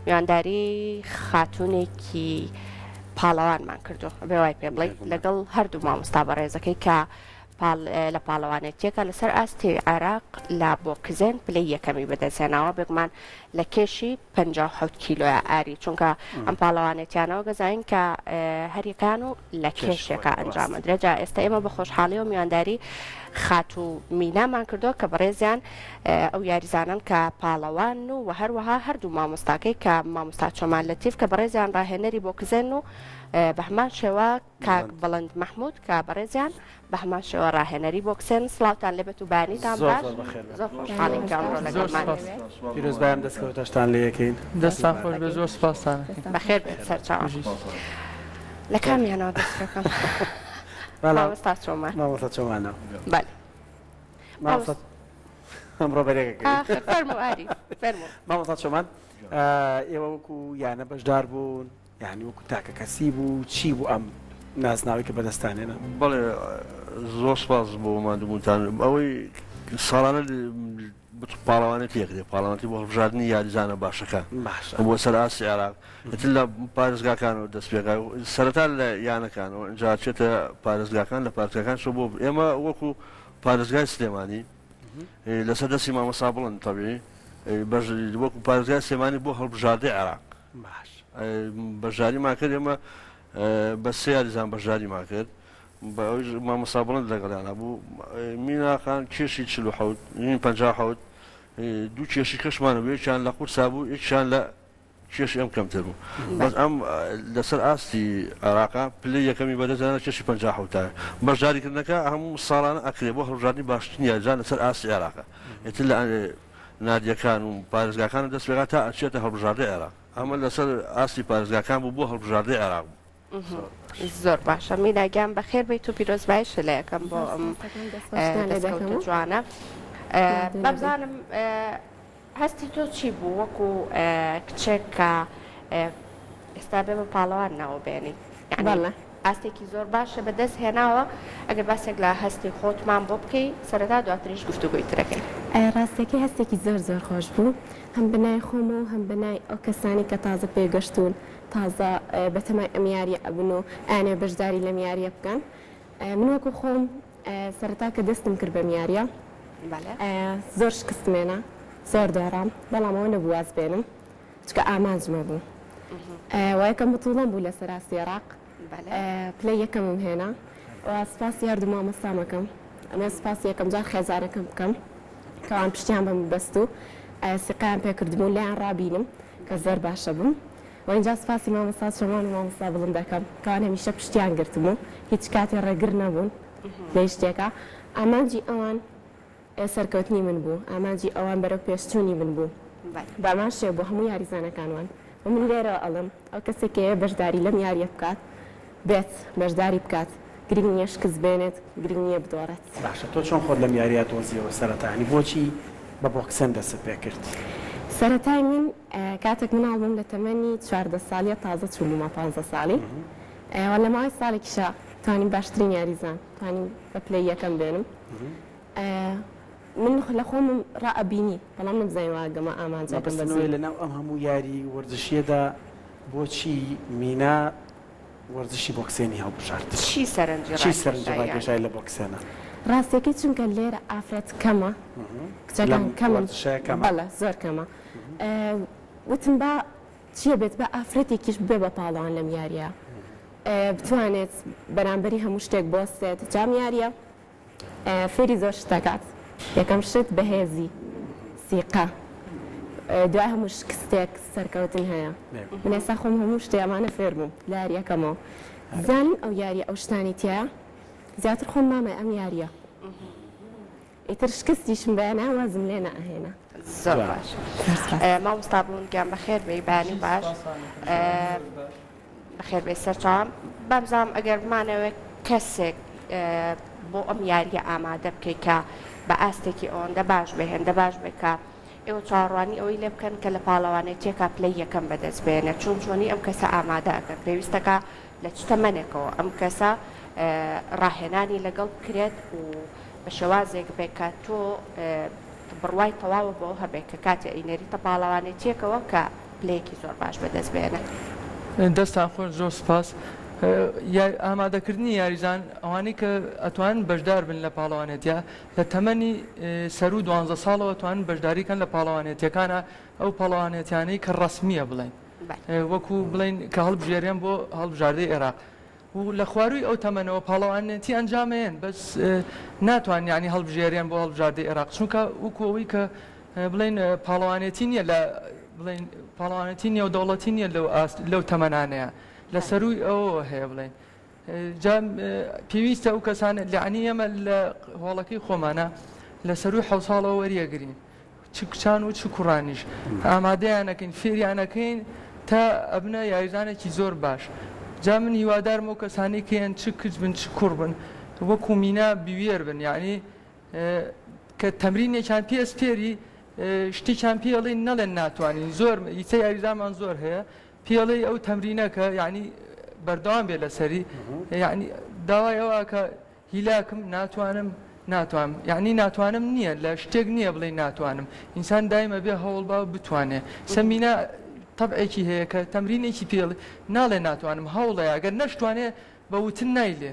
میوانداری خاتونێکی پاڵەوانمان کردو بێ وای پێ بڵێ لەگەڵ هەردوو مامۆستا بەڕێزەکەی کە لە پاڵەوانێتیەکە لەسەر ئاستی عێراق لە بۆکزێن پلەی یەکەمی بەدەستێناوە بێگومان لە کێشی 57 کیلۆە ئاری چونکە ئەم پاڵەوانێتیانەوە گەزاین کە هەریەکان و لە کێشێکە ئەنجامە درێجا ئێستا ئێمە بە خۆشحاڵی و میوانداری خات و مینامان کردو کە بەڕێزیان ئەو یاریزانن کە پاڵەوان و هەروەها هەردوو مامۆستاکەی کە مامۆستا چۆمان لەتیف کە بەڕێزیان ڕاهێنەری بۆکزێن و بە هەمان شێوە کاک بەڵند مەحموود کە بەڕێزیان بە هەمان شێوە ڕاهێنەری بۆکسێن سڵاوتان لێبێت و بانیتان باش زۆر خۆشحاڵین کە ئەمڕۆ لەگەڵمان پیرۆزبایم دەستکەوتەشتان لێ یەکەین دەستان خۆش بێ زۆر سپاسان بەخێر بێت سەرچاوە لە کامیانەوە دەستەکەم مامۆستا چۆمان مامۆستا چۆمانە بەڵێ ئەمڕۆ بەرێگەکەی فەرموو ئاری فەرموو مامۆستا چۆمان ئێوە وەکو یانە بەشدار بوون یعنی وەکو تاکە کەسی بوو چی بوو ئەم نازناوی کە بەدەستانێنە بەڵێ زۆر سپاس بۆ مادومتان ئەوەی ساڵانە پاڵەوانێت یەکرێ پاڵەوانەتی بۆ هەڵبژاردننی یاریزانە باشەکە بۆ سەر ئاسی عێراق لە پارێزگاکانەوە دەست پێکا سەرەتا لە یانەکانەوە ئەنجا چێتە پارێزگاکان لە پارتەکان شۆ بۆ ئێمە وەکو پارێزگای سلێمانی لەسەر دەستی مامۆستا بڵند تەبیعی وەکو پارێزگای سلێمانی بۆ هەڵبژاردەی عێراق بەژاریمان کرد ئێمە بە سێ یاریزان بەژاریمان کرد بە ئەوی مامۆستا بڵند لەگەڵیانە بوو میناخان کێشی 57 دوو کێشی کەشمانە یەکیان لە قورسا بوو یەکیان لە کێشی ئەم کەمتر بوو بەس ئەم لەسەر ئاستی عێراقا پلەی یەکەمی بەدەستانە کێشی 57 تا بەژاریکردنەکە هەموو ساڵانە ئەکرێ بۆ هەڵبژاردننی باشترین یاریزان لەسەر ئاستی عێراقا ئێتر لە نادیەکان و پارێزگاکان دەست پێکا تا ئەچێتە هەڵبژاردەی عێراق ئەمە لەسەر ئاستی پارێزگاکان بوو بۆ هەڵبژاردەی عێراق بوو زۆر باشە میلاگیان بەخێر بیت و پیرۆزبایش لە یەکەم بۆ ئەم دەستکەوتە جوانە بەبزانم هەستی تۆ چی بوو وەکو کچێک کە ئێستا بێ بە پاڵەوان ناوە بێنی ئاستێکی زۆر باشە بەدەست هێناوە ئەگەر باسێک لە هەستی خۆتمان بۆ بکەی سەرەتا دواتریش گفتوگوی ترەکەی ڕاستەکەی هەستێکی زۆر زۆر خۆش بوو هەم بنای خۆم و هەم بنای ئەو کەسانی کە تازە پێگەشتون تازە بەتەمای ئەم یاریە ئەبن و ئەیانێ بەشداری لەم یاریە بکەن من وەکو خۆم سەرەتا کە دەستم کرد بەم یاریە زۆر شکستمێنە زۆر دۆڕام بەڵام ئەوە نەبوو واز بێنم چکە ئامانجمە بوو وایەکەم بتوڵەم بوو لەسەر ئاستی عێراق پلەی یەکەمم هێنا سپاسی هەردوو مامۆستامەکەم ئەمە سپاسی یەکەم جار خێزانەکەم بکەم کەوان پشتیان بەم بەست و سقیان پێکردبوو لایان ڕابینم کە زۆر باشە بووم و اینجا سپاسی مامۆستا چۆمان و مامۆستا بڵندەکەم کەوان هەمیشە پشتیان گرتم و هیچ کاتێ ڕێگر نەبوون لە شتێکە ئامانجی ئەوان سەرکەوتنی من بوو ئامانجی ئەوان بەرەو پێشچوونی من بوو بامان شێ بۆ هەموو یاریزانەکانوان و من لێرە ئەڵم ئەو کەسێکەیە بەشداری لەم یاریە بکات بێت بەشداری بکات گرنگ نییە شکست بێنێت گرنگ نییە بدۆڕێت باشە تۆ چۆن خۆت لەم یاریە تۆزیەوە سەرەتانی بۆچی بە بۆکسەن دەست پێ کرد سەرەتای من کاتێک مناڵ بووم لە تەمەنی 14 ساڵیە تازە چوو بوومە 15 ساڵی لە ماوەی ساڵێکیشە توانیم باشترین یاریزان توانیم بە پلەی یەکەم بێنم من لە خۆم ڕائەبینی بەڵام نەبزانین واگەمە ئامانجەکەم بەستنەوەی لەناو ئەم هەموو یاری وەرزشیەدا بۆچی مینا وەرزشی بۆکسێنی هەڵبژارد چی سەرنجی ڕاکێشای لە بۆکسێنە ڕاستیەکەی چونکە لێرە ئافرەت کەمە کچەکان کەمە زۆر کەمە وتم با چیە بێت بە ئافرەتێکیش بێ بە پاڵەوان لەم یاریە بتوانێت بەرامبەری هەموو شتێک بۆستێت جام یاریە فێری زۆر شتەکات یەکەم شت بەهێزی سیقا دوای هەموو شکستێک سەرکەوتن هەیە من ئێستا خۆم هەموو شتێ ئەمانە فێر بووم لە یاریەکەمەوە زانین ئەو یاریە ئەو شتانی تایە زیاتر خۆم مامای ئەم یاریە ئیتر شکستیشم بەیانە وازم لێ نەئەهێنا زۆر باش مامۆستا بوون گیان بەخێر بێ بانی باش بەخێر بێ سەرچاوم بەمزانم ئەگەر بمانەوە کەسێک بۆ ئەم یاریە ئامادە بکەیت کە بە ئاستێکی ئەوەندە باش بێ هێندە باش بێ کە ئێوە چاڕوانی ئەوەی لێ بکەن کە لە پاڵەوانێتیەکە پلەی یەکەم بەدەست بێنێ چۆن چۆنی ئەم کەسە ئامادە ئەکەن پێویستەکە لە چ تەمەنێکەوە ئەم کەسە ڕاهێنانی لەگەڵ بکرێت و بە شێوازێک بێت کە تۆ بڕوای تەواوە بۆ هەبێت کە کاتێ ئینەریتە پاڵەوانێتیەکەوە کە پلەیەکی زۆر باش بەدەست بێنن. دەستان خۆش زۆر سپاس. ئامادەکردنی یاریزان ئەوانەی کە ئەتوانن بەشدار بن لە پاڵەوانێتە لە تەمەنی سەر و 12 ساڵەوە توانن بەشداریکەن لە پاڵەوانێتەکانە ئەو پاڵەوانێتیانەی کە ڕسمیە بڵێن وەکو بڵین کە هەڵبژێریان بۆ هەڵبژاردەی عێراق و لە خواروی ئەو تەمەنەوە پاڵەوانێتی ئەنجامەیەن بەس ناتوان ینی هەڵبژێریان بۆ هەڵبژاردەی عێراق چونکە وەکوەوەی کە بڵین پاڵەوانێتی نیە لە بڵین پاڵەوانێتی نیە و دەوڵەتی نیە لەو تەمەنانەیە لە سەروی ئەوە هەیە بڵێن جا پێویستە ئەو کەسانە لەعنی ئەمە لە هۆڵەکەی خۆمانە لە سەروی حەو ساڵەوە وەریەگرین چ کچان و چ کوڕانیش ئامادەیانەکەین فێریانەکەین تا ئەبنە یاریزانێکی زۆر باش جا من هیوادارم ئەو کەسانی کەیان چ کچ بن چ کوڕ بن وەکو مینا بیوێر بن یعنی کە تەمرینێکیان پێسپێری شتێکیان پێڵێن نەڵێن ناتوانین زۆر ئیسە یاریزامان زۆر هەیە پێڵەی ئەو تەمرینەکە یعنی بەردەوام بێ لەسەری یعنی داوای ئەوە کە هیلاکم ناتوانم یعنی ناتوانم نییە لە شتێک نییە بڵێ ناتوانم ئینسان دایمە بێ هەوڵبا بتوانێ سەمینە تەبعێکی هەیە کە تەمرینێکی پێڵ ناڵێ ناتوانم هەوڵەیە ئەگەر نەشتوانێ بەوتن نایلێ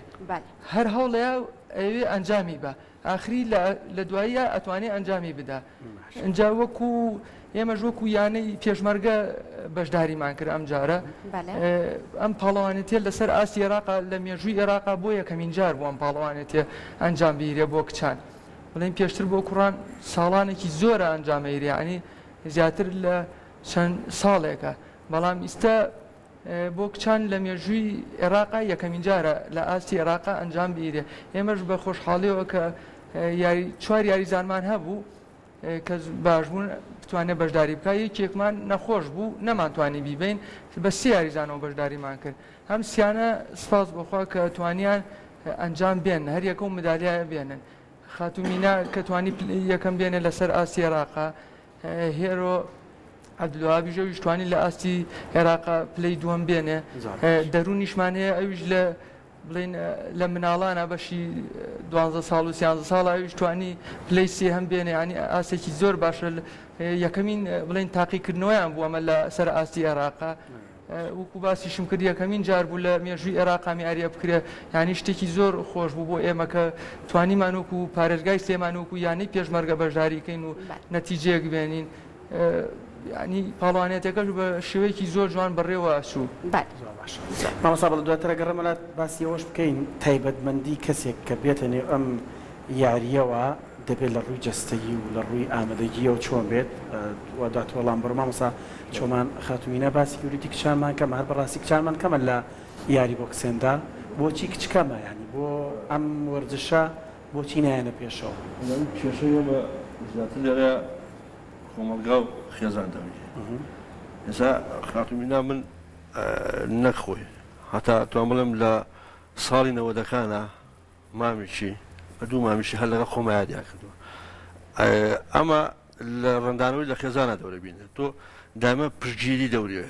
هەر هەوڵەیە ئەوێ ئەنجامی بە ئاخری لە دواییە ئەتوانێ ئەنجامی بدا ئەجا وەکو ئێمەش وەکو یانەی پێشمەرگە بەشداریمان کرد ئەم جارە ئەم پاڵەوانێتێ لەسەر ئاسی عێراقا لە مێژووی عێراقا بۆ یەکەمین جار بوو ئەم پاڵەوانێتێ ئەنجام بیرێ بۆ کچان بڵێن پێشتر بۆ کوڕان ساڵانێکی زۆرە ئەنجامەیرێ ینی زیاتر لە چەند ساڵێکە بەڵام ئیستا بۆ کچان لە مێژووی عێراقا یەکەمین جارە لە ئاسی عێراقا ئەنجام بیرێ ئێمەش بە خۆشحاڵیەوە کە چوار یاریزانمان هەبوو کە باش بوون بتوانێت بەشداری بکە یەکێکمان نەخۆش بوو نەمانتوانی بیبین بە سێ یاریزانەوە بەشداریمان کرد هەم سیانە سپاس بخوا کە توانیان ئەنجام بێن هەر یەکەم مدالیایە بێنن خاتومینا کە توانی یەکەم بێنێ لەسەر ئاسی عێراقا هێرۆ عەبدولوهاب ژەویش توانی لە ئاستی عێراقا پلەی دووەم بێنێ دەرونیشمان هەیە ئەویش لە بڵین لە مناڵانە بەشی 12 ساڵ و 13 ساڵ ئەویش توانی پلەی سێ هەم بێنێ ینی ئاسێکی زۆر باشە یەکەمین بڵین تاقیکردنەوەیان بوو ئەمە لە سەر ئاستی عێراقا وەکو باسیشم کرد یەکەمین جار بوو لە مێژووی عێراقا میعاریە بکرێ ینی شتێکی زۆر خۆش بوو بۆ ئێمە کە توانیمان وەکو پارێزگای سلێمان وەکو یانەی پێشمەرگە بەشداریکەین و نەتیجەیەک بێنین ینی پاڵەوانێتەکەش بە شێوەیەکی زۆر جوان بەڕێوە ئەچوو مامۆستا بەڵێ دواترە گەڕەمەلات باسی ئەوەش بکەین تایبەتمەندی کەسێک کە بێتە نێو ئەم یاریەوە دەبێت لە ڕووی جەستەیی و لە ڕووی ئامادەگیەوە چۆن بێت و دواتوەڵام بڕ مامۆستا چۆمان خاتومینە باسی وریتی کچانمان کەمە هەر بەڕاستی کچانمان کەمە لە یاری بۆکسێندا بۆچی کچکەمە ینی بۆ ئەم وەرزشە بۆچی نایەنە پێشەوە کێشەیە بە زیاتر لێرە کۆمەلگا و خێزان دەوێت ئێستا خاتومینا من نەخۆی هەتا توان بڵێم لە ساڵی 90ەکانە مامیشی دوو مامیشی هەر لەگە خۆمە یادیان کردووە ئەمە لە ڕەندانەوەی لە خێزانە دەورە بینێت تۆ دامە پشتگیری دەوریە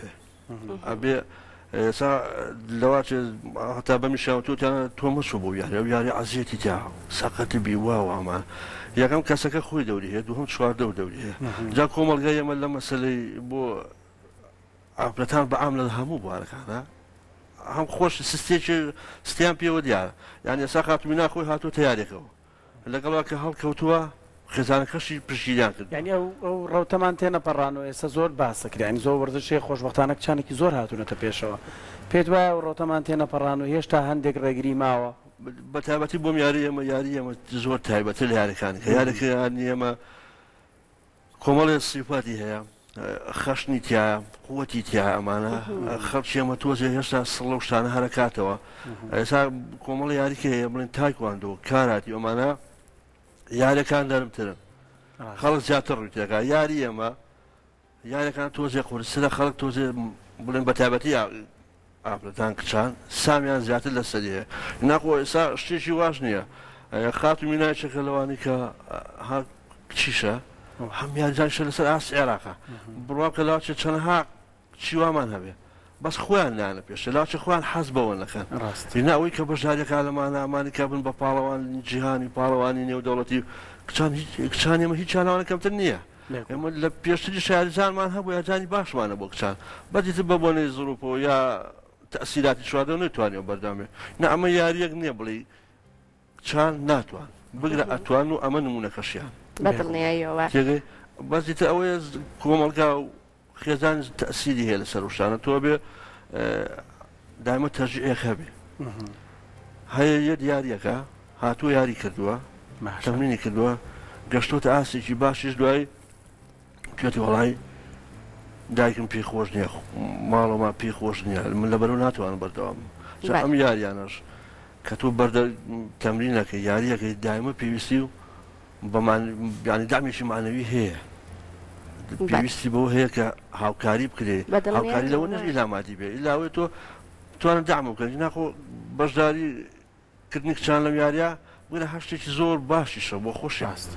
ئەبێ ئێستا لەواچێ هەتا بەمیشاوە تۆتیانە تۆ مەچوو بۆ یاری ئەو یاری عەزیەتی تیا سەقەتی بیواوە ئەمان یەکەم کەسەکە خۆی دەوری هەیە دووهەم چواردە و دەوری هەیە جا کۆمەڵگای ئێمە لە مەسەلەی بۆ ئاپلەتان بە ئام لە هەموو بوارەکانە هەم خۆش ستیان پێوە دیارە یعنی ئێستا خاتومینا خۆی هاتووە تەیارێکەوە لەگەڵا کە هەڵکەوتووە خێزانەکەشی پشتگیریان کرد یعنی ئەو ڕەوتەمان تێنەپەڕانەوە ئێستا زۆر باسەکرد ینی زۆر وەرزشەیە خۆشبەختانە کچانێکی زۆر هاتوونەتە پێشەوە پێت وایە ئەو ڕەوتەمان تێنەپەڕانەوە هێشتا هەندێک ڕێگری ماوە بە تایبەتی بۆم یاری ئێمە زۆر تایبەتە لە یاریەکانی کە یاریەکانی ئێمە کۆمەڵێ سیفاتی هەیە خەشنی تایە قووەتی تیا ئەمانە خەڵکی ئێمە تۆزێ هێشتا سڵە و شتانە هەرەکاتەوە ئێستا کۆمەڵی یاریکە هەیە بڵێن تایکواندۆ کاراتی ئەمانە یاریەکان دەرمترن خەڵک زیاتر ڕووتێکە یاری ئێمە یاریەکان تۆزێ قورسرە خەڵک تۆزێ بڵێن بە تایبەتی ئاپلەتان کچان سامیان زیاتر لە سەریە ناخۆ ئێستا شتێکی واش نییە خاتومینایچەکە لەوانی کە کچیشە هەم یاریزانشە لەسەر ئاسی عێراقا بڕواکە لاوچە چەندەها چیوامان هەبێ بەس خۆیان نانە پێشە لاوچە خۆیان حەز بەوە نەکەن ناوەی کە بەشداریەکە لەمانە ئەمانی کا بن بە پاڵەوان جیهانی پاڵەوانی نێودەوڵەتی کچان ئێمە هیچ چاناوانە کەمتر نییە ئێمە لە پێشتری شاریزانمان هەبوو یاجانی باشمانە بۆ کچان بەدیتر بە بۆنەی زڕوپەوە یا تەسیراتی شواردە نەتوانێت بەردامێ نە ئەمە یاریەک نییە بڵێ کچان ناتوان بگرە ئەتوان و ئەمە نمونونەکەشیان بەدڵنیاییەوە تێگەی بەزیتر ئەوەیە کۆمەلگا و خێزان تەسیری هەیە لەسەر شانە تۆ بێ دایمە تەرجیعێک هەبێ هەیە یە دیارەکە هاتووە یاری کردووە تەمرینی کردووە گەشتۆتە ئاسێکی باشیش دوای پێێتی وڵی دایکم پێی خۆش نییە ماڵەما پێی خۆش نییە من لە بەرەو ناتوانم بەردەوام ئەم یاریانەش کە تۆ بەردە تەمرینەکە یاریەکەی دایمە پێویستی و ینی دامێکی معنەوی هەیە پێویستی بەوە هەیە کە هاوکاری بکرێ هاوکاری لەوە نەژی لامادی بێ ئیلاوێت تۆ توانە دام بکەن ناخۆ بەشداری کردنی کچان لەم یاریە بگرە هەشتێکی زۆر باشیشە بۆ خۆشی هەست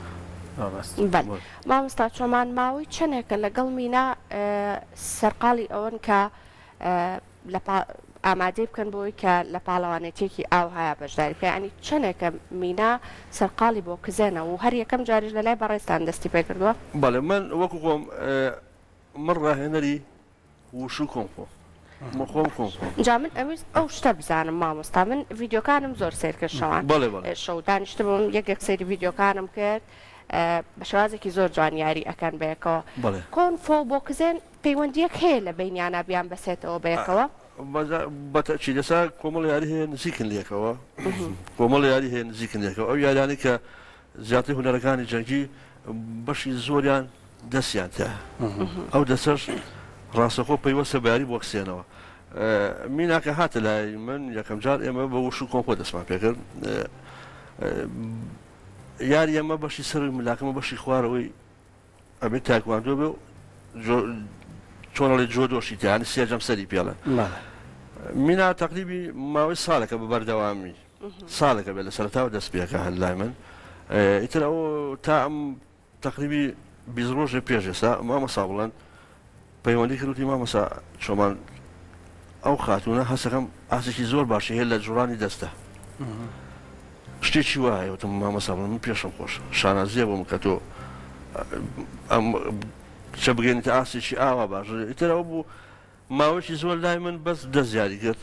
مامۆستا چۆمان ماوەی چەندێکە لەگەڵ مینا سەرقاڵی ئەوەن کە ئامادەی بکەن بۆی کە لە پاڵەوانێتێکی ئاو هەیە بەشداری پێ ینی چەندێکە مینا سەرقاڵی بۆ کزێنە و هەر یەکەم جاریش لە لای بەڕێستان دەستی پێ کردووە بەڵێ من وەکو خۆم من ڕاهێنەری وشو کۆمپۆ خۆم کۆم جا من ئەویست ئەو شتە بزانم مامۆستا من ڤیددیۆکانم زۆر سێرکرد شەوان شەو دانیشتبووم یەکێک سەیری ڤیددیۆکانم کرد بە شێوازێکی زۆر جوانیاری ئەکەن بەیەکەوە کۆنفۆ بۆ کزێن پەیوەندیەک هەیە لە بینیانە بیان بەسێتەوە بەیەکەوە بەتەچی دەسا کۆمەڵ یاری هەیە نزیکن لێکەوە کۆمەڵ یاری هەیە نزیکن لێکەوە ئەو یارانی کە زیاتر هونەرەکانی جەنگی بەشی زۆریان دەستیان تیا ئەو دەسەش ڕاستەخۆ پەیوەستە بە یاری بۆ کسێنەوە میناکە هاتە لای من یەکەم جار ئێمە بە وشو کۆمپۆ دەستمان پێکرد یاری ئەمە بەشی سەر ملاکەمە بەشی خوارەوەی ئەبێت تاکواندۆ بێ چۆنەڵێ جۆ دۆشی تیانی سێجەم سەری پێڵە مینا تەقریبی ماوەی ساڵێکە بە بەردەوامی ساڵێکە بێت لە سەرتاوە دەست پێەکە هەن لای من ئیتر ئەوە تا ئەم تەقریبی 20 ڕۆژێ پێش ئێستا مامەسا بڵند پەیوەندی کردوتی مامەسا چۆمان ئەو خاتونە هەستەکەم ئاسێکی زۆر باشی هەیە لە جوڕانی دەستە شتێکی وایە وتم مامەسا بڵند من پێشم خۆش شانازیە بۆم کە تۆ چە بگەێنیتە ئاسێکی ئاوا باشە ئیتر ئەو بوو ماوەی زۆر لای من بەس دەستیاری کرد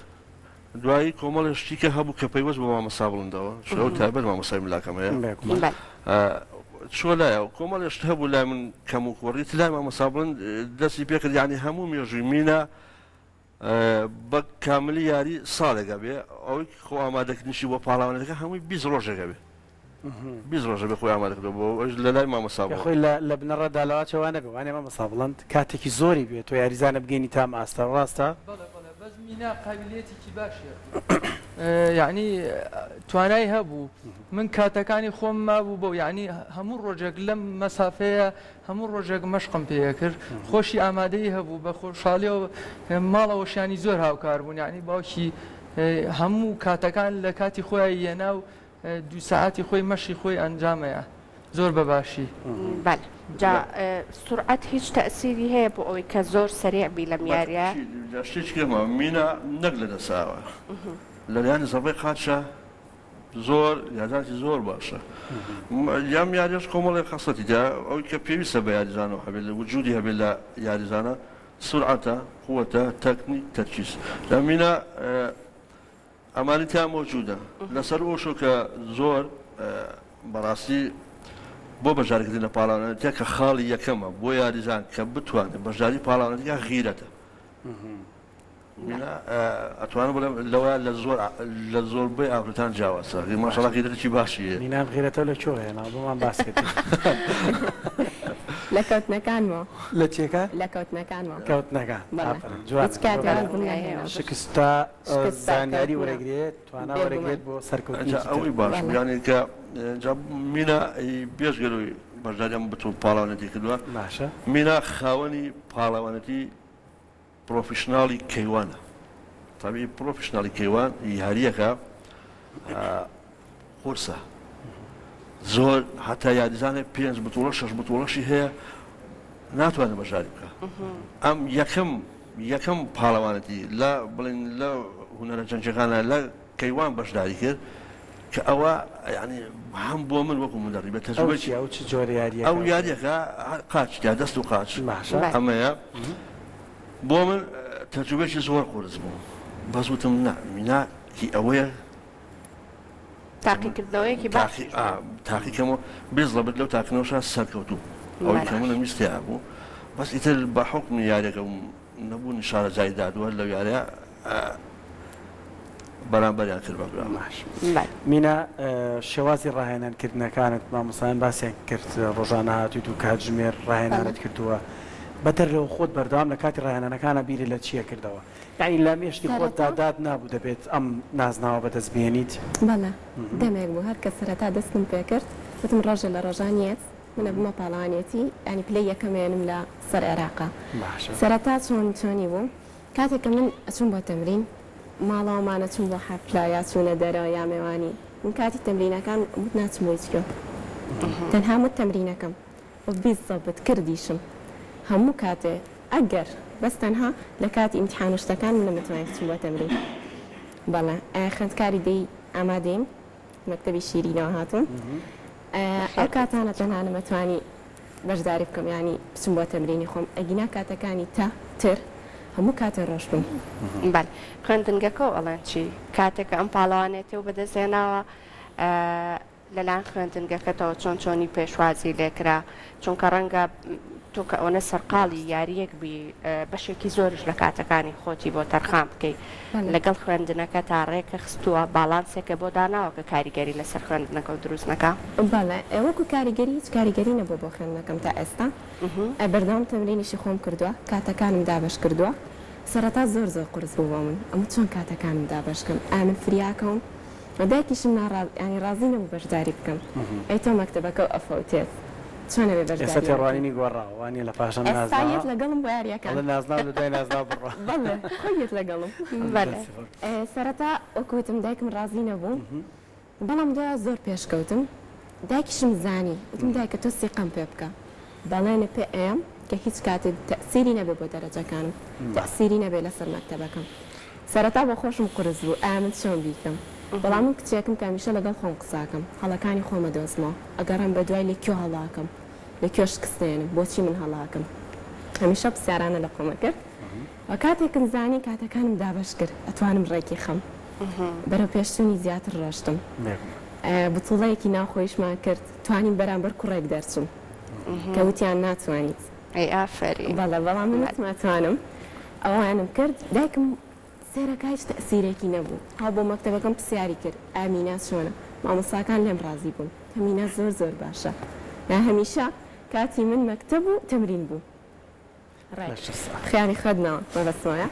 دوایی کۆمەڵی شتی کە هەبوو کە پەیوەست بە مامەسا بڵندەوە شەو تایبەت مامەسای ملاکەمەیە چۆ لایە کۆمەڵی شت هەبوو لای من کەم و کوڕیت لای مامەسا بڵند دەستی پێکرد یعنی هەموو مێژووی مینە بە کاملی یاری ساڵێکە بێ ئەوەی خۆ ئامادەکردنیشی بۆ پاڵاوانەکە هەمووی 20 ڕۆژێکە بێ 20 ڕۆژە بێ خۆی ئامادەکردەوە بۆ لە لای مامەسا بڵند خۆی لە بنەڕەداڵەوەچەوانە بێ وانێ مامەسا بڵند کاتێکی زۆری بێت تۆ یاریزانە بگەینی تا ئاستا ڕاستە بەس مینا قابلیەتێکی باشیە یعنی توانای هەبوو من کاتەکانی خۆم مابوو بۆ یعنی هەموو ڕۆژێک لەم مەسافەیە هەموو ڕۆژێک مەشقم پێە کرد خۆشی ئامادەی هەبوو بە خۆشحاڵیەوە ماڵەوەشیانی زۆر هاوکار بوون یعنی باوکی هەموو کاتەکان لە کاتی خۆی هێنا و 2 ساعتی خۆی مەشی خۆی ئەنجامەیە زۆر بەباشی جا سرعەت هیچ تەسیری هەیە بۆ ئەوەی کە زۆر سەریع بی لە میاریە شتێکمە مینا نەک لە دەساوە لەلایەن زەبەی قاچە زۆر یاداتی زۆر باشە یام یاریش کۆمەڵی خەسەتی دا ئەوی کە پێویستە بە یاریزانەوە هەبێت لە وجودی هەبێت لە یاریزانە سرعەتە قووەتە تەکنیک تەرکیز لە مینا ئەمانی تا مۆجودە لەسەر ئەوشۆ کە زۆر بەڕاستی بۆ بەژارکردنە پاڵاوانەتە کە خاڵی یەکەمە بۆ یاریزان کە بتوانێت بەژاری پاڵاوانەتەکە غیرەتە ئەتوانم بڵێم لەوە لە زۆربەی ئافرەتان جیاوازە ماشەڵڵا غیرەتێکی باشیە مینام غیرەتەوە لە کوێ هێنا بۆمان باسکرد لە کەوتنەکانمەوە لە چێکە لە کەوتنەکانمەوە کەوتنەکان شکستە زانیاری وەرەگرێت توانە وەرەگرێت بۆ سەرکەوتنی ئەوەی باش یانی کە مینا بێژگەلوی بەشداریان بتون پاڵاوانەتی کردووە باشە مینا خاوەنی پاڵاوانەتی پرۆفیشناڵی کەیوانە تابی پرۆفیشناڵی کەیوان یاریەکە قورسە زۆر هەتا یاریزانێ 5 بتوڵە 6 بتوڵەشی هەیە ناتوانێت بەژاری بکە ئەم یەکەم پاڵەوانەتی لە بڵین لە هونەرە جەنجەکانە لە کەیوان بەشداری کرد کە ئەوە ینی هەم بۆ من وەکو مدەڕی بە تەجربەی ئەو چ جۆرە یاریە ئەو یاریەکە قاچیا دەست و قاچ باشە ئەمەیە بۆ من تەجربەیەکی زۆر قورس بوو بەس وتم مینا هی ئەوەیە تاقیکردنەوەیەکی باش تاقیکەمەوە بێزڵە بێت لەو تاکنەوەشە سەرکەوتوو ئەوەی کە منە میستیا بوو بەس ئیتر بە حکمی یاریەکە نەبوو نیشانە جای دادووە لەو یاریە بەرامبەریان کرد بەگرام مینا شێوازی ڕاهێنانکردنەکانت مامۆستایان باسییان کرد ڕۆژانە هاتوویت و کاتژمێر ڕاهێنانت کردووە بەتەر لەو خۆت بەردەوام لە کاتی ڕاهێنانەکانە بیری لە چییە کردەوە یعنی لە مێشتی خۆت دادات نابوو دەبێت ئەم نازناوە بەدەست بێنیت بەڵێ دەمێک بوو هەر کە سەرەتا دەستم پێکرد وتم ڕۆژە لە ڕۆژانیت منە بمە پاڵانێتی ئەنی پلەی یەکەمێنم لە سەر عێراقا سەرەتا چۆنی بوو کاتێککە من ئەچوم بۆ تەمرین ماڵاومانە چوم بۆ حەفلا یا چوونە دەرەوە یا میێوانی من کاتی تەمرینەکان وت ناچم بۆ هیچکە تەنها وت تەمرینەکەم بیست کردیشم هەموو کاتێ ئەگەر بەس تەنها لە کاتی ئیمتحان شتەکان من نەمەتوانێت بچم بۆ تەمرین بەڵێ خوێندکاری دەی ئامادەین مەکتەبی شیرینەوە هاتوون ئەو کاتانە تەنها نەمەتوانی بەشداری بکەم ینی بچم بۆ تەمرینی خۆم ئەگینا کاتەکانی تر هەموو کاتە ڕۆژ بم بەڵێ خوێندنگەکە ئەڵێن چی کاتێکە ئەم پاڵەوانێتی و بەدەستێناوە لەلاەن خوێندنگەکەتەوە چۆنی پێشوازی لێکرا چونکە ڕەنگە تۆ کە ئەوەنە سەرقاڵی یاریەک بی بەشێکی زۆرش لە کاتەکانی خۆتی بۆ تەرخام بکەیت لەگەڵ خوێندنەکە تا ڕێکە خستووە باڵانسێکە بۆ داناوە کە کاریگەری لەسەر خوێندنەکە و دروست نەکە بەڵێ ئێوەکو کاریگەری هیچ کاریگەری نەبوو بۆ خوێندنەکەم تا ئێستا بەردەوام تەمرینیشی خۆم کردووە کاتەکانم دابش کردووە سەرەتا زۆر قورس بوو بۆ من ئەمە چۆن کاتەکانم دابشکەم من فریاکەم دایکیشم ینی ڕازی نەبوو بەشداری بکەم ئەی تۆ مەکتەبەکە ئەفەوتێت چۆنە بێ بەشداری ئێستا تێڕوانینی گۆڕاوانی لە پاشان ئێستایەت لەگەڵم بۆ یاریەکان نازناو لە دوای نازناو بڕۆ بەڵێ خۆیت لەگەڵم سەرەتا وەکوتم دایکم ڕازی نەبوو بەڵام دوای زۆر پێشکەوتم دایکیشم زانی وتم دایکە تۆ سیقەم پێ بکە بەڵێنە پێ ئەم کە هیچ کاتێک تەسیری نەبێ بۆ دەرەجەکانم تەسیری نەبێ لەسەر مەکتەبەکەم سەرەتا بۆ خۆشم قورس بوو ئامن چۆن بیکەم بەڵام من کچێکم کامیشە لەگەڵ خۆم قساکەم هەڵەکانی خۆمە دۆزمەوە ئەگەڕم بە دوای لێکیۆ هەڵاکەم لێکیۆ شکستێنم بۆچی من هەڵاکەم هەمیشە پرسیارانە لە خۆمە کرد و کاتێکم زانی کاتەکانم دابش کرد ئەتوانم ڕێکی خەم بەرەو پێشتونی زیاتر ڕۆشتم بتوڵەیەکی ناخۆیشمان کرد توانین بەرامبەر کوڕێک دەرچم کە وتیان ناتوانیت ئەی ئافەری بەڵێ بەڵام من ناتوانم ئەوانم کرد دایکم سێرەکە هیچ تەسیرێکی نەبوو ها بۆ مەکتەبەکەم پرسیاری کرد ئامینا چۆنە مامۆستاکان لێم ڕازی بوون هەمینا زۆر باشە هەمیشە کاتی من مەکتەب و تەمرین بوو خیانی خەدنەوە مەبەستمەیە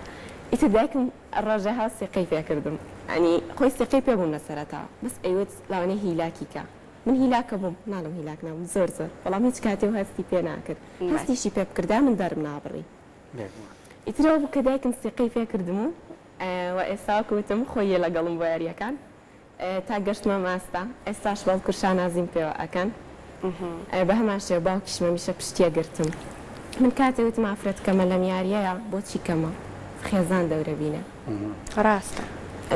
ئیتر دایکم ڕۆژەها سێقەی پێکردم ئەنی خۆی سێقەی پێبووم لە سەرەتا بەس ئەیوت لاوانەی هیلاکیکە من هیلاکە بووم ناڵم هیلاک نابووم زۆر بەڵام هیچ کاتێ و هەستی پێ ناکرد هەستیشی پێ بکردا من دەرم نابڕی ئیترەوە بوو کە دایکم سێقەی پێکردم و ئێستا کەوتم خۆی لەگەڵم بۆ یاریەکان تا گەشتمە ماستا ئێستاش باوکوشان نازیم پێوە ئەکەن بە هەمان شێوە باوکیشمە میشە پشتیە گرتم من کاتێوتم ئافرەت کەمە لەم یاریەیە بۆچی کەمە خێزان دەورە بینە ڕاستە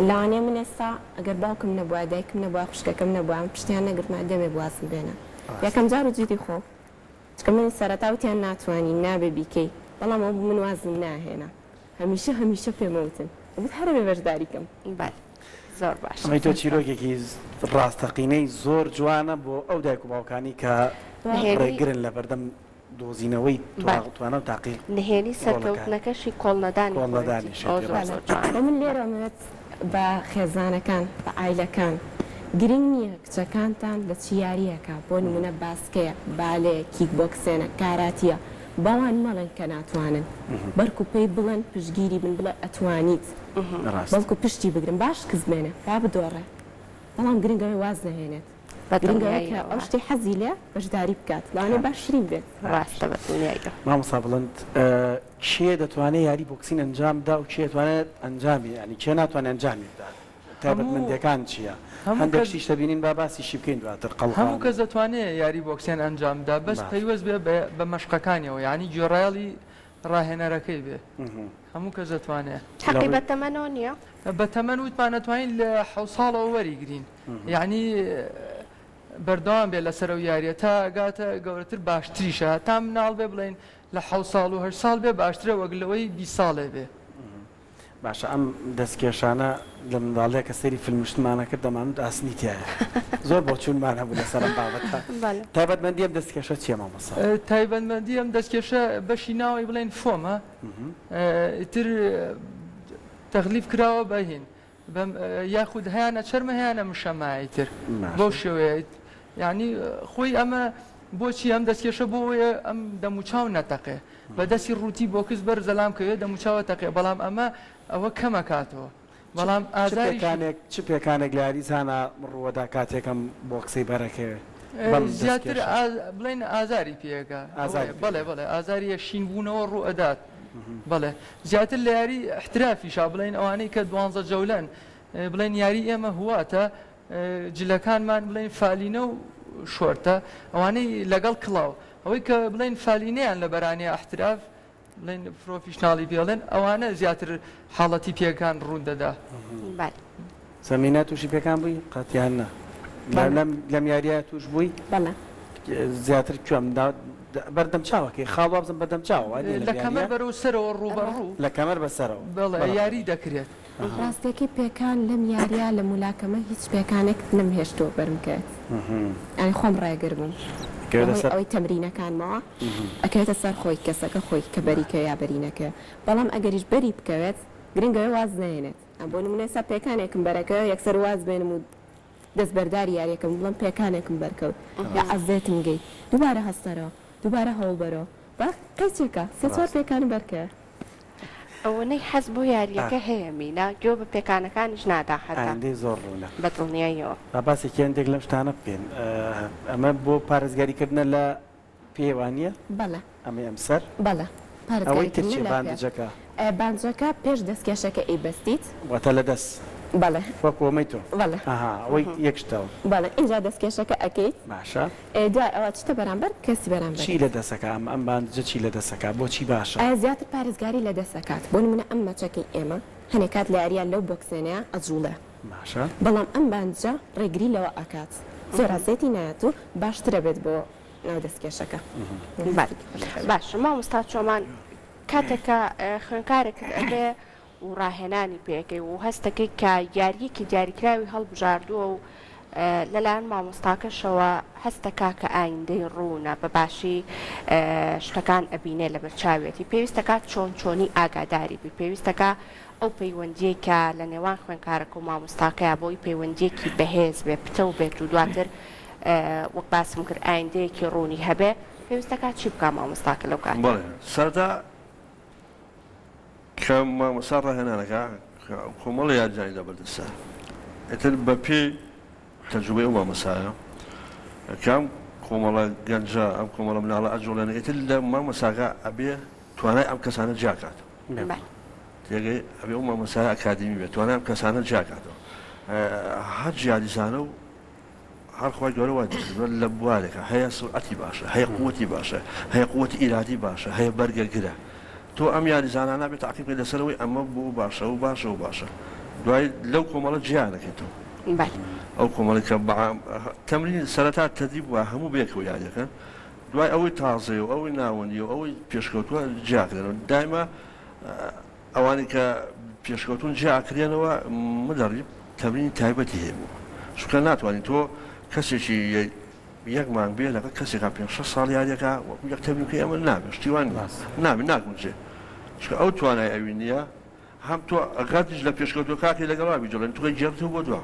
لەوانەیە من ئێستا ئەگەر باوکم نەبووە دایکم نەبووە خوشکەکەم نەبووە پشتیان نەگرتمە دەمێ بوازم بێنە یەکەم جار و جدی خۆ چکە من سەرەتاوتیان ناتوانانی نابێ بیکەی بەڵام ئەو من وازم ناهێنا هەمیشە پێمەوتن هەرە بێ بەشداریکەم زۆر باش ئەمەی تۆ چیرۆکێکی ڕاستەقینەی زۆر جوانە بۆ ئەو دایک و باوکانی کە ڕێگرن لە بەردەم دۆزینەوەی توانە و تاقیق نهێنی سەرکەوتنەکەشی کۆڵنەدانی من لێرەمەوێت بە خێزانەکان بە ئایلەکان گرنگ نییە کچەکانتان لە چ یاریەکە بۆ نمونە باسکەیە بالەیە کیک بۆکسێنە کاراتیە باوان مەڵێن کە ناتوانن بەرک و پێی بڵێن پشتگیری من بڵێ ئەتوانیت بەڵکو پشتی بگرن باش کەس بێنە با بدۆڕێ بەڵام گرنگەوەی واز نهێنێت گرنگەوەی ئەو شتی حەزی لێ بەشداری بکات لەوانێ باشترین بێت ڕاستە بەدڵنیایە مامۆستا بڵند کێ دەتوانێت یاری بۆکسین ئەنجامدا و کێ دەتوانێت ئەنجامی ینی کێ ناتوانێت ئەنجامی بدات تایبەتمەندیەکان چییە؟ هەندێک شتیش دەبینین با باسیشی بکەین دواتر قەڵق هەموو کەس دەتوانێت یاری بۆکسیان ئەنجامدا بەس پەیوەست بێ بە مەشقەکانیەوە یعنی گوێڕایەڵی ڕاهێنەرەکەی بێ هەموو کەس دەتوانێت حەقی بەتەمەنەوە نییە بە تەمەەن وتمان نەتوانین لە حەو ساڵەوە وەریگرین یعنی بەردەوام بێت لەسەر و یاریە تا گاتە گەورەتر باشتریشە تا مناڵ بێ بڵێن لە حەو ساڵ و هەر ساڵ بێ باشترە وەگلەوەی 20 ساڵێ بێ باشە ئەم دەستکێشانە لە منداڵەیە کە سەری فیلمشتمانە کرد دەمانوت ئاسنی تایە زۆر بۆ چوونمان هەبوو لەسەر ئەم بابەتە تایبەتمەندی ئەم دەستکێشە چیە مامۆستا تایبەتمەندی ئەم دەستکێشە بەشی ناوی بڵێن فۆمە تر تەغلیف کراوە بەهین یاخود هیانە چەرمە هیانە مشەمایی تر بۆ شێوەیە یعنی خۆی ئەمە بۆچی ئەم دەستکێشە بۆیە ئەم دەموچاو نەتەقێ بەدەستی ڕووتی بۆ کەس بەر زەلام کەوێت دەموچاوە تەقێ بەڵام ئەمە ئەوە کەمە کاتەوە بەڵام ئازاری چ پێکانێک لاریزانە ڕووەدا کاتێکم بۆ قسەی بەرەکەوێ زیاتر بڵێن ئازاری پێەکە بڵێ بڵێ ئازاری شینبوونەوە ڕوو ئەدات بڵێ زیاتر لە یاری احترافیشا بڵێن ئەوانەی کە 12 جەولەن بڵێن یاری ئێمە هواتە جلەکانمان بڵێن فالینە و شۆرتە ئەوانەی لەگەڵ کڵاو ئەوەی کە بڵێن فالینەیان لە بەرانی احتراف بڵێن پرۆفیشناڵی پێڵێن ئەوانە زیاتر حاڵەتی پێکان ڕوون دەدا سەمینە تووشی پێکان بووی قەتیان نە لەم یاریە توش بووی بەڵێ زیاتر کوێم بەردەم چاوەکەی خاڵ بزم بەدەم چاوە لە کەمەر بەرەو سەرەوە ڕوبەڕوو لە کەمەر بەسەرەوە بەڵێ یاری دەکرێت ڕاستێکی پێکان لەم یاریە لە مولاکەمە هیچ پێکانێک نمهێشتۆ بەرمکرد ئەنی خۆم ڕێگر بووم ئەوەی تەمرینەکانمەوە ئەکەوێتە سەر خۆی کەسەکە خۆی کە بەریکە یا بەرینەکە بەڵام ئەگەریش بەری بکەوێت گرنگەوە واز نێنێت ئەم بۆ نمونە سا پێکانێکم بەرەکە یەکسەر واز بێنم و دەستبەرداری یاریەکەم بڵم پێکانێکم بەرکەوت یا ئەزێتم گەیت دووبارە هەستەرەوە دووبارە هەوڵبەرەوە با قەیچێکە سێ چوار پێکانی بەرکە ئەوەنەی حەز بۆ یاریەکە هەیە مینە گوێ بە پێکانەکانیش نادا هەتا زۆر ڕوونە بەدڵنیاییەوە باسێکی هەندێک لەم شتانە بکەین ئەمە بۆ پارێزگاریکردنە لە پێوانیە بەڵێ ئەمە ئەمسەر بەڵێ ئەوەی ترچی باندجەکە بانجەکە پێش دەستکێشەکە ئەیبەستیت واتە لە دەست بەڵێ وەکۆمەی تۆ بەڵێ ئەوەی یەکشتەوە بەڵێ اینجا دەستکێشەکە ئەەکەیت باشە دوای ئەوە چتە بەرامبەر کەسی بەرامبەر چی لە دەسەکە ئەم باندجە چی لە دەسەکە بۆچی باشە زیاتر پارێزگاری لە دەسەکات بۆ نمونە ئەم مەچەکەی ئێمە هەنێک کات لە یاریان لەو بۆکسێنەیە ئەجوڵە باشە بەڵام ئەم بانجە ڕێگری لەوە ئەکات زۆر ئازێتی نایەت و باشترە بێت بۆ ناو دەستکێشەکە باش مامۆستا چۆمان کاتێکە خوێنکارێک ئەبێ و ڕاهێنانی پێەکەی و هەستەکەی کە یاریەکی دیاریکراوی هەڵبژاردووە و لەلایەن مامۆستاکەشەوە هەستەکە کە ئایندەی ڕوونە بە باشی شتەکان ئەبینێ لە بەرچاوێتی پێویستەکە چۆن چۆنی ئاگاداری بی پێویستەکە ئەو پەیوەندیەکە لە نێوان خوێنکارەکە و مامۆستاکەیە بۆی پەیوەندیەکی بەهێز بێ پتە و بێت و دواتر وەک باسم کرد ئایندەیەکی ڕوونی هەبێ پێویستەکە چی بکە مامۆستاکە لەو کات سەردا کە مامۆستا ڕاهێنانەکە کۆمەڵی یاریزانی دەبەردەسەر ئێتر بە پێی تەجروبەی ئەو مامۆستایە کام کۆمەڵە گەنجە ئەم کۆمەڵە مناڵە ئەجوڵێنە ئێتر لە مامۆستاکە ئەبێ توانای ئەم کەسانە جاکات تێگەی ئەبێ ئەو مامۆستای ئەکادمی بێت توانای ئەم کەسانە جاکاتەوە هەر یاریزانە و هەرخوای گەورە وای لە بوارێکە هەیە سرعەتی باشە هەیە قووەتی باشە هەیە قووەتی ئیرادی باشە هەیە بەرگەگرە تۆ ئەم یاریزانانە بێت تاقیب لەسەرەوەی ئەمە بوو باشە و باشە و باشە دوای لەو کۆمەڵە جیانەکەیتەوە ئەو کۆمەڵی کە تەمرین سەرەتا تەدریب وە هەموو بێکەوە یاریەکەن دوای ئەوەی تازەیە و ئەوەی ناوەندی و ئەوەی پێشکەوتووە جیاکرێنەوە دایمە ئەوانی کە پێشکەوتون جیاکرێنەوە مدەڕیب تەمرینی تایبەتی هەیە بوو چونکە ناتوانین تۆ کەسێکی یەک مانگ بێ لەگەڵ کەسێکا 5-6 ساڵ یاریەکە یەک تەمرینکەی ئەمە نابێت شتیوان نابێت ناگونجێ چونکە ئەو توانای ئەوی نییە هەم تۆ ئەگاتیش لە پێشکەوتوە کاکی لەگەڵا بیجۆڵێن توی گێڕتەوە بۆ دووە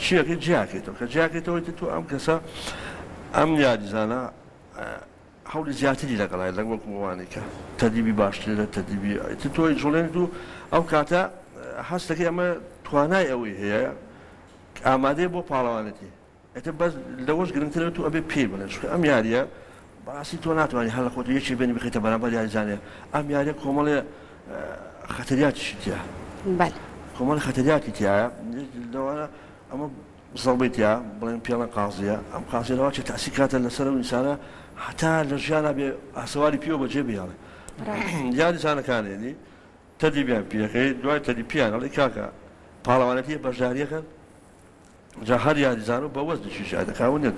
چیەکەی جیاکێتەوە کە جیاکێتەوەی تۆ ئەم کەسە ئەم یاریزانە هەوڵی زیاتری لەگەڵای لەگ وەکووانێکە تەدیبی باشترە تەدیبی تۆی جوڵێن و ئەو کاتە هەستەکەی ئەمە توانای ئەوەی هەیە ئامادەیە بۆ پاڵەوانەتی ئەتە بەس لەوەش گرنگترە تو ئەبێ پێی بڵێن چونکە ئەم یاریە باسی تۆ ناتوانانی هەڵە خۆت یەکی بێنی بخیتە بەرامبەر یاریزانێ ئەم یاریە کۆمەڵێ خەتەریاتیشی تیا کۆمەڵی خەتەریاتی تایە لەوانە ئەمە زەڵبێتیا بڵێن پێڵەن قازیە ئەم قازیەوە چێ تاسی کاتە لەسەر ئەو ئینسانە هەتا لە ژیانە بێ ئاسەواری پێوە بەجێ بێڵێ یاریزانەکانێنی تەدیبیان پێەکەی دوای تەدیپیان ئەڵێ کاکە پاڵەوانەتی بەشداریەکەن جا هەر یاریزان و بە وەزنشی شادەکاون نێت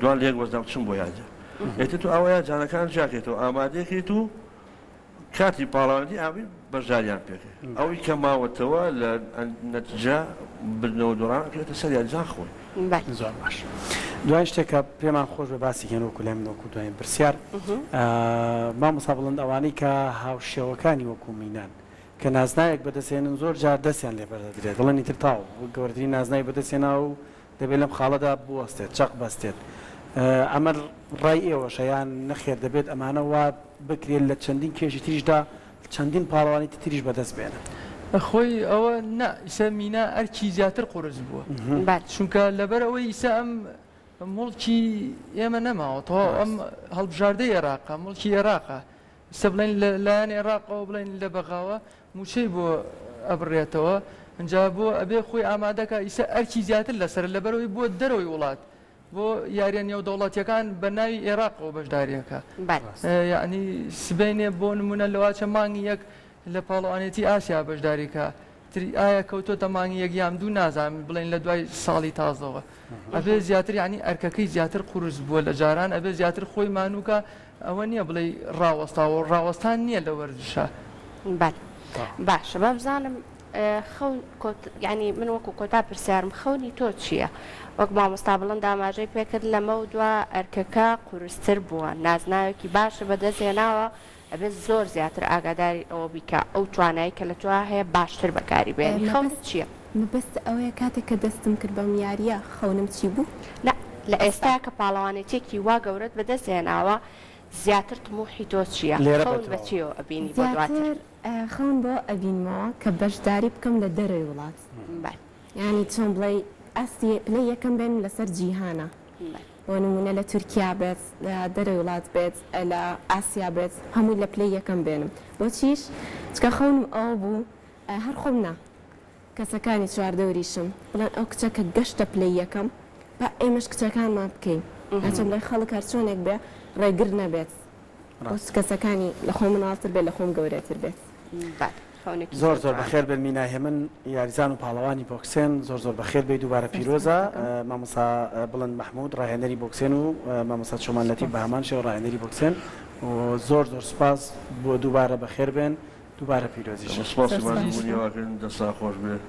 دوان لێک وەزنام چم بۆ یاجە ئێتە تو ئەوەیە جانەکان ژاکێتەوە ئامادەکەیت و کاتی پاڵەوانەتی ئاوی بەشداریان پێکەی ئەوەی کە ماوەتەوە لە نەتیجە بردنەوە دۆڕانەکەوێتە سەر یاریزان خۆی زۆر باش دوای شتێکە پێمان خۆش بە باسی هێنەوەکو لای منەوەکو دوایین پرسیار مامۆستا بڵند ئەوانەی کە هاوشێوەکانی وەکو مینان کە نازنایەک بەدەستێنن زۆر جار دەستیان لێ بەردەدرێت دڵێنی تر تاو گەوردترین نازنای بەدەستێنا و دەبێت لەم خاڵەدا بوەستێت چەق بەستێت ئەمە ڕای ئێوەشە یان نەخێر دەبێت ئەمانە وا بکرێت لە چەندین کێشی تریشدا چەندین پاڵەوانی تریش بەدەست بێنن خۆی ئەوە ئیسا مینا ئەرکی زیاتر قورس بووە چونکە لەبەر ئەوەی ئیسا ئەم مڵکی ئێمە نەماوەتەوە ئەم هەڵبژاردەی عێراقا مڵکی عێراقا ئیسا بڵێن لایەن عێراقەوە بڵێن لە بەغاوە موچەی بۆ ئەبڕێتەوە ئەنجا بۆ ئەبێ خۆی ئامادەکە ئیسا ئەرکی زیاتر لەسەر لەبەرەوەی بۆ دەرەوەی وڵات بۆ یاریان نێو دەوڵەتیەکان بە ناوی عێراقەوە بەشداریەکە یعنی سبەینێ بۆ نمونە لەواچە مانگی یەک لە پاڵەوانێتی ئاسیا بەشداریکە ئایا کەوتۆتە مانگی یەک یام دوو نازانم بڵێن لە دوای ساڵی تازەوە ئەبێ زیاتر ینی ئەرکەکەی زیاتر قورس بووە لە جاران ئەبێ زیاتر خۆی مانووکە ئەوە نییە بڵێ ڕاوەستاوە ڕاوەستان نییە لە وەرزشە باشە بەبزانم خەون ینی من وەکو کۆتا پرسیارم خەونی تۆ چییە؟ وەک مامۆستا بڵند ئاماژەی پێکرد لەمە و دووە ئەرکەکە قورستر بووە نازناوێکی باشە بەدەستێناوە ئەبێت زۆر زیاتر ئاگاداری ئەوە بیکە ئەو توانایی کە لە تۆ هەیە باشتر بەکاری بێنی خەونت چییە؟ بەست ئەوەیە کاتێک کە دەستم کرد بەم یاریە خەونم چی بوو؟ لە ئێستا کە پاڵەوانێتێکی وا گەورەت بەدەستێناوە زیاتر تموحی تۆ چییە؟ خەون بەچیەوە ئەبینی بۆ دواتر؟ خەون بۆ ئەبینمەوە کە بەشداری بکەم لە دەرەوەی وڵات ینی چۆن بڵێ ئەستی لە یەکەم بێن لەسەر جیهانە بۆ نمونە لە تورکیا بێت لە دەرەوەی وڵات بێت لە ئاسیا بێت هەمووی لە پلەی یەکەم بێنم بۆچیش چکە خەونم ئەوە بوو هەر خۆم نا کەسەکانی چواردەوریشم بڵێن ئەو کچەکە گەشتە پلەی یەکەم بە ئێمەش کچەکانمان بکەین ئەچەم لای خەڵک هەر چۆنێک بێ ڕێگر نەبێت کەسەکانی لە خۆم مناڵتر بێت لە خۆم گەورەتر بێت زۆر زۆر بەخێر بن میناهێ من یاریزان و پاڵەوانی بۆکسێن زۆر زۆر بەخێر بێ دووبارە پیرۆزە مامۆستا بڵند مەحموود ڕاهێنەری بۆکسێن و مامۆستا چۆمانەتی بەهامان شێوە ڕاهێنەری بۆکسێن و زۆر زۆر سپاس بۆ دووبارە بەخێر بێن دووبارە پیرۆزیش سپاس بوونیەوەکەن دەستا خۆش بێت